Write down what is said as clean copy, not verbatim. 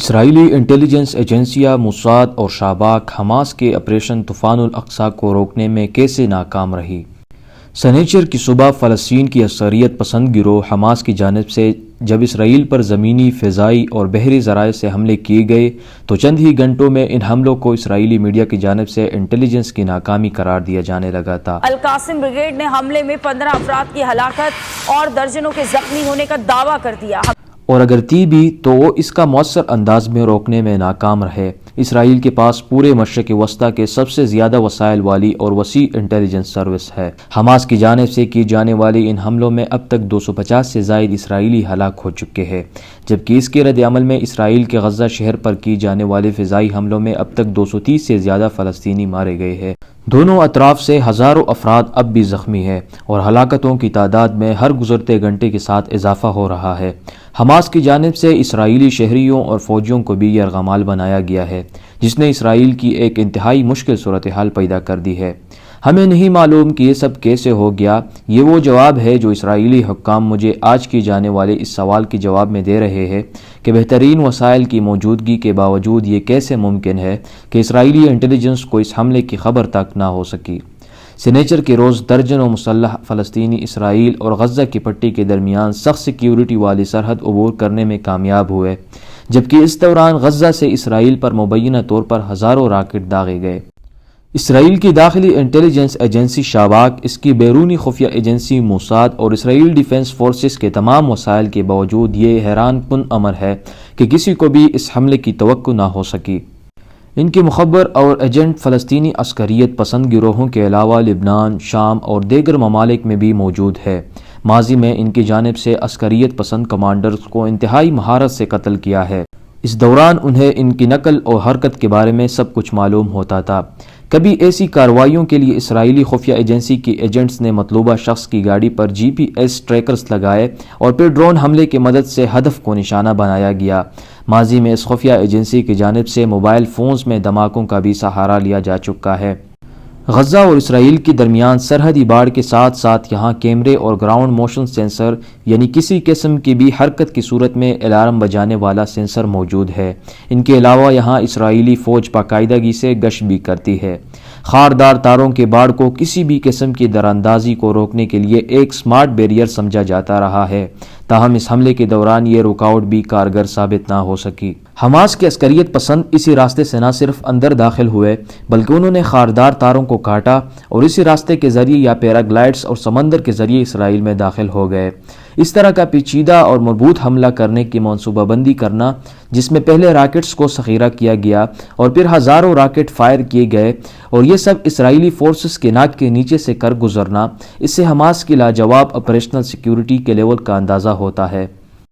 اسرائیلی intelligence ایجنسیاں Mossad اور شاباک Hamas کے آپریشن طوفان الاقصی کو روکنے میں کیسے ناکام رہی؟ سنیچر کی صبح فلسطین کی عسکریت پسند گروہ حماس کی جانب سے جب اسرائیل پر زمینی، فضائی اور بحری ذرائع سے حملے کیے گئے تو چند ہی گھنٹوں میں ان حملوں کو اسرائیلی میڈیا کی جانب سے انٹیلیجنس کی ناکامی قرار دیا جانے لگا تھا۔ القاسم بریگیڈ نے حملے میں 15 افراد کی ہلاکت اور درجنوں کے زخمی ہونے کا دعویٰ کر دیا، اور اگر تھی بھی تو وہ اس کا مؤثر انداز میں روکنے میں ناکام رہے۔ اسرائیل کے پاس پورے مشرق وسطیٰ کے سب سے زیادہ وسائل والی اور وسیع انٹیلیجنس سروس ہے۔ حماس کی جانب سے کی جانے والی ان حملوں میں اب تک 250 سے زائد اسرائیلی ہلاک ہو چکے ہیں، جبکہ اس کے رد عمل میں اسرائیل کے غزہ شہر پر کی جانے والے فضائی حملوں میں اب تک 230 سے زیادہ فلسطینی مارے گئے ہیں۔ دونوں اطراف سے ہزاروں افراد اب بھی زخمی ہیں اور ہلاکتوں کی تعداد میں ہر گزرتے گھنٹے کے ساتھ اضافہ ہو رہا ہے۔ حماس کی جانب سے اسرائیلی شہریوں اور فوجیوں کو بھی یرغمال بنایا گیا ہے، جس نے اسرائیل کی ایک انتہائی مشکل صورتحال پیدا کر دی ہے۔ ہمیں نہیں معلوم کہ یہ سب کیسے ہو گیا۔ یہ وہ جواب ہے جو اسرائیلی حکام مجھے آج کی جانے والے اس سوال کے جواب میں دے رہے ہیں کہ بہترین وسائل کی موجودگی کے باوجود یہ کیسے ممکن ہے کہ اسرائیلی انٹیلیجنس کو اس حملے کی خبر تک نہ ہو سکی۔ سنیچر کے روز درجنوں مسلح فلسطینی اسرائیل اور غزہ کی پٹی کے درمیان سخت سیکیورٹی والی سرحد عبور کرنے میں کامیاب ہوئے، جبکہ اس دوران غزہ سے اسرائیل پر مبینہ طور پر ہزاروں راکٹ داغے گئے۔ اسرائیل کی داخلی انٹیلیجنس ایجنسی شاباک، اس کی بیرونی خفیہ ایجنسی موساد اور اسرائیل ڈیفنس فورسز کے تمام وسائل کے باوجود یہ حیران کن امر ہے کہ کسی کو بھی اس حملے کی توقع نہ ہو سکی۔ ان کے مخبر اور ایجنٹ فلسطینی عسکریت پسند گروہوں کے علاوہ لبنان، شام اور دیگر ممالک میں بھی موجود ہے۔ ماضی میں ان کی جانب سے عسکریت پسند کمانڈرز کو انتہائی مہارت سے قتل کیا ہے۔ اس دوران انہیں ان کی نقل اور حرکت کے بارے میں سب کچھ معلوم ہوتا تھا۔ کبھی ایسی کارروائیوں کے لیے اسرائیلی خفیہ ایجنسی کے ایجنٹس نے مطلوبہ شخص کی گاڑی پر GPS ٹریکرز لگائے اور پھر ڈرون حملے کی مدد سے ہدف کو نشانہ بنایا گیا۔ ماضی میں اس خفیہ ایجنسی کی جانب سے موبائل فونز میں دھماکوں کا بھی سہارا لیا جا چکا ہے۔ غزہ اور اسرائیل کے درمیان سرحدی باڑ کے ساتھ ساتھ یہاں کیمرے اور گراؤنڈ موشن سینسر، یعنی کسی قسم کی بھی حرکت کی صورت میں الارم بجانے والا سینسر موجود ہے۔ ان کے علاوہ یہاں اسرائیلی فوج باقاعدگی سے گشت بھی کرتی ہے۔ خاردار تاروں کے باڑ کو کسی بھی قسم کی دراندازی کو روکنے کے لیے ایک سمارٹ بیریئر سمجھا جاتا رہا ہے، تاہم اس حملے کے دوران یہ رکاوٹ بھی کارگر ثابت نہ ہو سکی۔ حماس کے عسکریت پسند اسی راستے سے نہ صرف اندر داخل ہوئے بلکہ انہوں نے خاردار تاروں کو کاٹا اور اسی راستے کے ذریعے یا پیراگلائڈز اور سمندر کے ذریعے اسرائیل میں داخل ہو گئے۔ اس طرح کا پیچیدہ اور مربوط حملہ کرنے کی منصوبہ بندی کرنا، جس میں پہلے راکٹس کو ذخیرہ کیا گیا اور پھر ہزاروں راکٹ فائر کیے گئے اور یہ سب اسرائیلی فورسز کے ناک کے نیچے سے کر گزرنا، اس سے حماس کی لاجواب آپریشنل سیکیورٹی کے لیول کا اندازہ ہوتا ہے۔